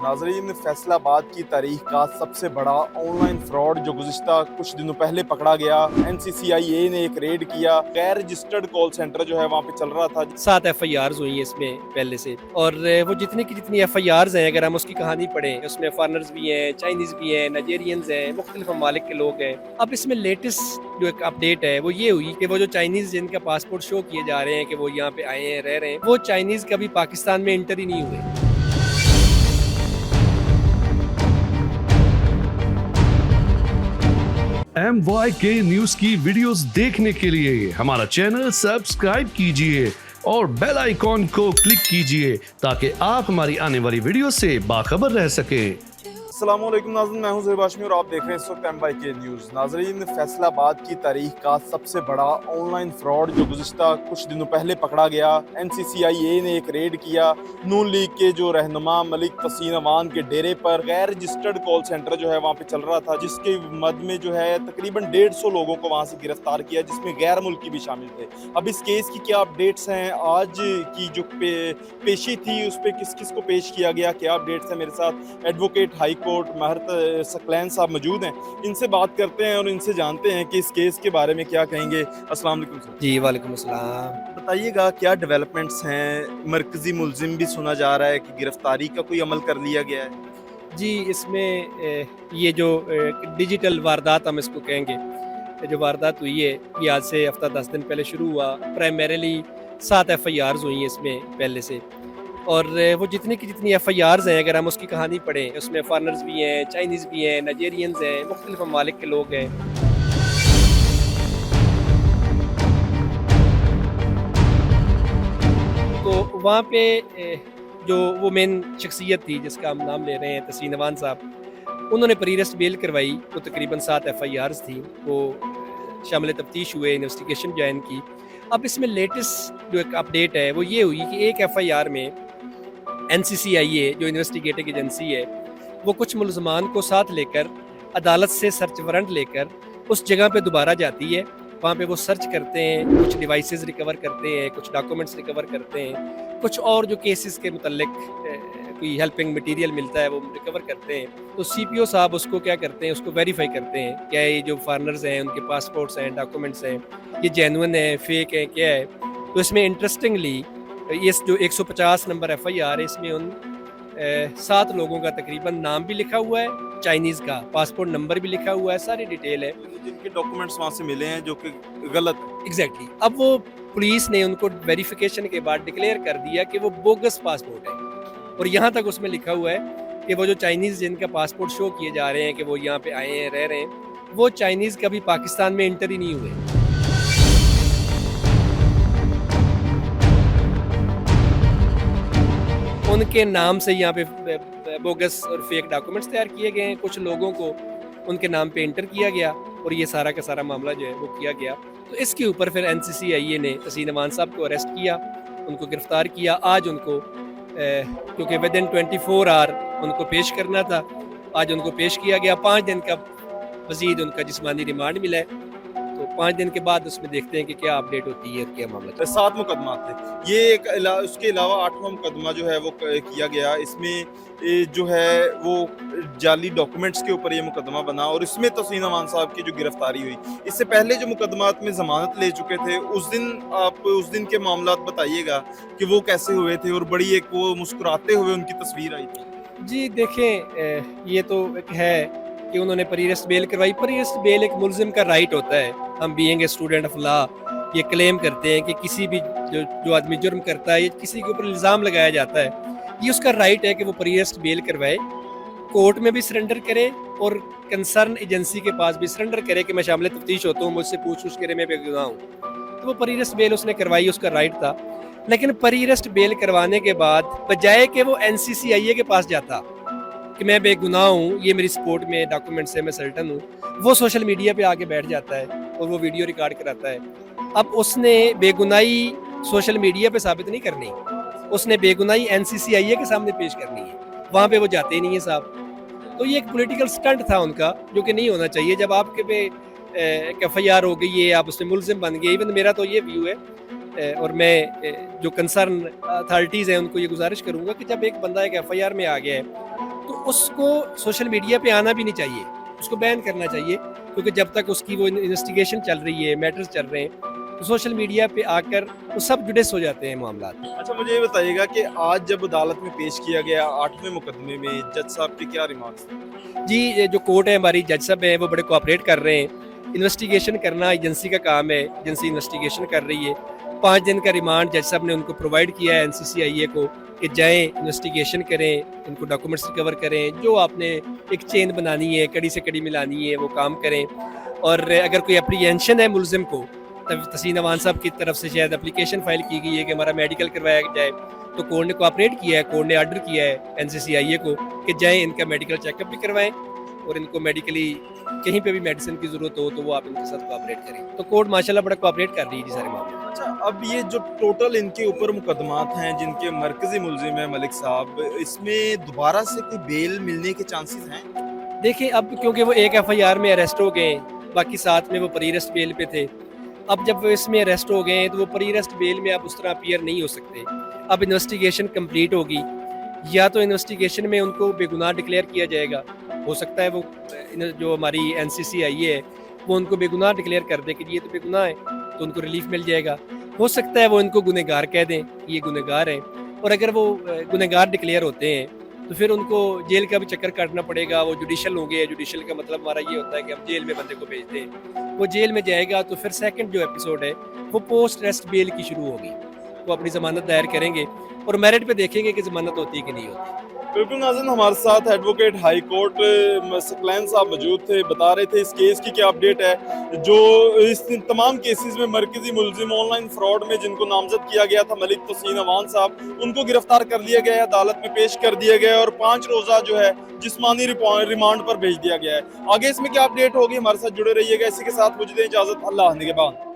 नाजरीन, फैसलाबाद की तारीख का सबसे बड़ा ऑनलाइन फ्रॉड जो गुज़िश्ता कुछ दिनों पहले पकड़ा गया। NCCIA ने एक रेड किया। गैर रजिस्टर्ड कॉल सेंटर जो है वहाँ पे चल रहा था। 7 एफआईआर्स हुई हैं इसमें पहले से। और वो जितनी की जितनी एफआईआर्स हैं, अगर हम उसकी कहानी पढ़ें, उसमें फॉरेनर्स भी हैं, चाइनीज़ भी हैं, नाइजेरियंस हैं, मुख्तलिफ ममालिक के लोग हैं। अब इसमें लेटेस्ट जो एक अपडेट है वो ये हुई कि वो जो चाइनीज़ जिनका पासपोर्ट शो किए जा रहे हैं कि वो यहाँ पे आए हैं, रह रहे हैं, वो चाइनीज़ कभी पाकिस्तान में एंटर ही नहीं हुए। MYK न्यूज की वीडियोस देखने के लिए हमारा चैनल सब्सक्राइब कीजिए और बेल आइकॉन को क्लिक कीजिए ताकि आप हमारी आने वाली वीडियो से बाखबर रह सकें। अस्सलामुअलैकुम नाज़रीन, मैं हूं ज़हीर हाशमी और आप देख रहे हैं इस वक्त MYK न्यूज़। नाज़रीन, फैसलाबाद की तारीख का सबसे बड़ा ऑनलाइन फ्रॉड जो गुज़िश्ता कुछ दिनों पहले पकड़ा गया। NCCIA ने एक रेड किया। नून लीग के जो रहनुमा मलिक तसीन अवान के डेरे पर गैर रजिस्टर्ड कॉल सेंटर जो है वहाँ पे चल रहा था, जिसके मद में जो है तकरीबन 150 लोगों को वहाँ से गिरफ्तार किया, जिसमें गैर मुल्की भी शामिल थे। अब इस केस की क्या अपडेट्स हैं, आज की जो पेशी थी उस पर किस किस को पेश किया गया, क्या अपडेट्स हैं, मेरे साथ एडवोकेट हाई कोर्ट महरत सकलैन साहब मौजूद हैं। इनसे बात करते हैं और इनसे जानते हैं कि इस केस के बारे में क्या कहेंगे। अस्सलाम वालेकुम सर। जी वालेकुम अस्सलाम। बताइएगा क्या डेवलपमेंट्स हैं। मरकजी मुलजिम भी सुना जा रहा है कि गिरफ्तारी का कोई अमल कर लिया गया है। जी, इसमें ये जो डिजिटल वारदात हम इसको कहेंगे, ये जो वारदात हुई है ये आज से हफ्ता 10 दिन पहले शुरू हुआ। प्राइमरीली 7 एफआईआर्स हुई हैं इसमें पहले से। और वो जितनी की जितनी एफआईआर्स हैं, अगर हम उसकी कहानी पढ़ें, उसमें फॉरेनर्स भी हैं, चाइनीज़ भी हैं, नाइजेरियंस हैं, मुख्तलिफ ममालिक के लोग हैं। तो वहाँ पे जो वो मेन शख्सियत थी जिसका हम नाम ले रहे हैं, तसीन अवान साहब, उन्होंने प्री अरेस्ट बेल करवाई। वो तकरीबन 7 एफआईआर्स थी, वो शामिल तफ्तीश हुए, इन्वेस्टिगेशन ज्वाइन की। अब इसमें लेटेस्ट जो एक अपडेट है वो ये हुई कि एक एफआईआर में NCCIA जो इन्वेस्टिगेटिंग एजेंसी है, वो कुछ मुलजमान को साथ लेकर अदालत से सर्च वारंट लेकर उस जगह पे दोबारा जाती है। वहाँ पे वो सर्च करते हैं, कुछ डिवाइसेस रिकवर करते हैं, कुछ डॉक्यूमेंट्स रिकवर करते हैं, कुछ और जो केसेस के मुतल्लिक कोई हेल्पिंग मटेरियल मिलता है वो रिकवर करते हैं। तो CPO साहब उसको क्या करते हैं, उसको वेरीफाई करते हैं क्या ये जो फॉरेनर्स हैं उनके पासपोर्ट्स हैं, डॉक्यूमेंट्स हैं, ये जेन्युइन है, फेक है, क्या है। तो इसमें इंटरेस्टिंगली इस जो 150 नंबर FIR है, इसमें उन 7 लोगों का तकरीबन नाम भी लिखा हुआ है, चाइनीज़ का पासपोर्ट नंबर भी लिखा हुआ है, सारी डिटेल है। जिनके डॉक्यूमेंट्स वहाँ से मिले हैं जो कि गलत है। एग्जैक्टली। अब वो पुलिस ने उनको वेरिफिकेशन के बाद डिक्लेयर कर दिया कि वो बोगस पासपोर्ट है। और यहाँ तक उसमें लिखा हुआ है कि वो जो चाइनीज़ जिनका पासपोर्ट शो किए जा रहे हैं कि वो यहाँ पे आए हैं, रह रहे हैं, वो चाइनीज़ कभी पाकिस्तान में एंटर ही नहीं हुए। उनके नाम से यहाँ पे बोगस और फेक डॉक्यूमेंट्स तैयार किए गए हैं। कुछ लोगों को उनके नाम पे एंटर किया गया और ये सारा का सारा मामला जो है वो किया गया। तो इसके ऊपर फिर NCCIA ने तसीन अवान साहब को अरेस्ट किया, उनको गिरफ्तार किया। आज उनको क्योंकि विद इन 24 आवर उनको पेश करना था, आज उनको पेश किया गया। 5 दिन का मजीद उनका जिस्मानी रिमांड मिला है। तो 5 दिन के बाद उसमें देखते हैं कि क्या अपडेट होती है और क्या मामला। 7 मुकदमा थे ये, उसके अलावा 8वां मुकदमा जो है वो किया गया। इसमें जो है वो जाली डॉक्यूमेंट्स के ऊपर ये मुकदमा बना और इसमें तसीन अवान साहब की जो गिरफ्तारी हुई। इससे पहले जो मुकदमात में जमानत ले चुके थे, उस दिन के मामलात बताइएगा कि वो कैसे हुए थे और बड़ी एक वो मुस्कुराते हुए उनकी तस्वीर आई थी। जी देखें, ये तो एक है कि उन्होंने प्री अरेस्ट बेल करवाई। प्री अरेस्ट बेल एक मुलजिम का राइट होता है। हम being a student of law ये क्लेम करते हैं कि किसी भी जो आदमी जुर्म करता है, किसी के ऊपर इल्ज़ाम लगाया जाता है, ये उसका राइट है कि वो प्री अरेस्ट बेल करवाए, कोर्ट में भी सरेंडर करे और कंसर्न एजेंसी के पास भी सरेंडर करे कि मैं शामिल तफ्तीश होता हूँ, मुझसे पूछ करे, मैं बेगुनाह हूँ। तो वो प्री अरेस्ट बेल उसने करवाई, उसका राइट था। लेकिन प्री अरेस्ट बेल करवाने के बाद बजाय कि वो NCCIA के पास जाता कि मैं बेगुनाह हूँ, ये मेरी सपोर्ट में डॉक्यूमेंट्स है, मैं सर्टन हूँ, वो सोशल मीडिया पे आके बैठ जाता है और वो वीडियो रिकॉर्ड कराता है। अब उसने बेगुनाही सोशल मीडिया पे साबित नहीं करनी, उसने बेगुनाही NCCIA के सामने पेश करनी है। वहाँ पे वो जाते ही नहीं है साहब। तो ये एक पॉलिटिकल स्टंट था उनका, जो कि नहीं होना चाहिए। जब आपके पे एक FIR हो गई है, आप उसमें मुलजिम बन गए। इवन मेरा तो ये व्यू है और मैं जो कंसर्न अथॉरिटीज़ हैं उनको ये गुजारिश करूँगा कि जब एक बंदा एक FIR में आ गया है उसको सोशल मीडिया पे आना भी नहीं चाहिए, उसको बैन करना चाहिए, क्योंकि जब तक उसकी वो इन्वेस्टिगेशन चल रही है, मैटर्स चल रहे हैं, तो सोशल मीडिया पे आकर वो सब जुडिस हो जाते हैं मामला। अच्छा, मुझे ये बताइएगा कि आज जब अदालत में पेश किया गया 8वें मुकदमे में जज साहब के क्या रिमार्क्स थे? जी, ये जो कोर्ट है, हमारी जज साहब हैं, वो बड़े कोऑपरेट कर रहे हैं। इन्वेस्टिगेशन करना एजेंसी का काम है, एजेंसी इन्वेस्टिगेशन कर रही है। 5 दिन का रिमांड जज साहब ने उनको प्रोवाइड किया है एनसीसीआईए को कि जाएं इन्वेस्टिगेशन करें, इनको डॉक्यूमेंट्स रिकवर करें, जो आपने एक चेन बनानी है, कड़ी से कड़ी मिलानी है, वो काम करें। और अगर कोई अप्रीहेंशन है मुलजिम को, तब तहसीन अवान साहब की तरफ से शायद एप्लीकेशन फाइल की गई है कि हमारा मेडिकल करवाया जाए, तो कोर्ट ने कोऑपरेट किया है, कोर्ट ने ऑर्डर किया है एनसीसीआईए को कि जाएं इनका मेडिकल चेकअप भी करवाएं और इनको मेडिकली कहीं पे भी मेडिसिन की जरूरत हो तो वो आप इनके साथ कोऑपरेट करें। तो कोर्ट माशाल्लाह बड़ा कोऑपरेट कर रही है जी सारे मामले में। अच्छा, अब ये जो टोटल इनके ऊपर मुकदमात हैं जिनके मरकजी मुलजिम है मलिक साहब, इसमें दोबारा से कोई बेल मिलने के चांसेस हैं? देखिए, अब क्योंकि वो एक एफआईआर में अरेस्ट हो गए, बाकी साथ में वो प्री अरेस्ट बेल पे थे, अब जब वो इसमें अरेस्ट हो गए हैं तो वो प्री अरेस्ट बेल में अब उस तरह अपीयर नहीं हो सकते। अब इन्वेस्टिगेशन कंप्लीट होगी, या तो इन्वेस्टिगेशन में उनको बेगुनाह डिक्लेयर किया जाएगा, हो सकता है वो जो हमारी एनसीसीआईए है वो उनको बेगुनाह डिक्लेयर कर दे कि ये तो बेगुनाह है, तो उनको रिलीफ मिल जाएगा। हो सकता है वो इनको गुनहगार कह दें कि ये गुनहगार हैं, और अगर वो गुनहगार डिक्लेयर होते हैं तो फिर उनको जेल का भी चक्कर काटना पड़ेगा। वो जुडिशल होंगे, जुडिशल का मतलब हमारा ये होता है कि हम जेल में बंदे को भेजते हैं, वो जेल में जाएगा तो फिर सेकंड जो एपिसोड है वो पोस्ट अरेस्ट बेल की शुरू होगी। वो अपनी ज़मानत दायर करेंगे और मेरिट पे देखेंगे कि ज़मानत होती है कि नहीं होती। बिल्कुल नाज़रीन, हमारे साथ एडवोकेट हाई कोर्ट सकलैन साहब मौजूद थे, बता रहे थे इस केस की क्या अपडेट है। जो इस तमाम केसेस में मरकजी मुलजिम ऑनलाइन फ्रॉड में जिनको नामजद किया गया था मलिक तहसीन अवान साहब, उनको गिरफ्तार कर लिया गया है, अदालत में पेश कर दिया गया है और 5 रोज़ा जो है जिस्मानी रिमांड पर भेज दिया गया है। आगे इसमें क्या अपडेट होगी, हमारे साथ जुड़े रहिएगा। इसी के साथ मुझे दें इजाज़त, अल्लाह निगहबान।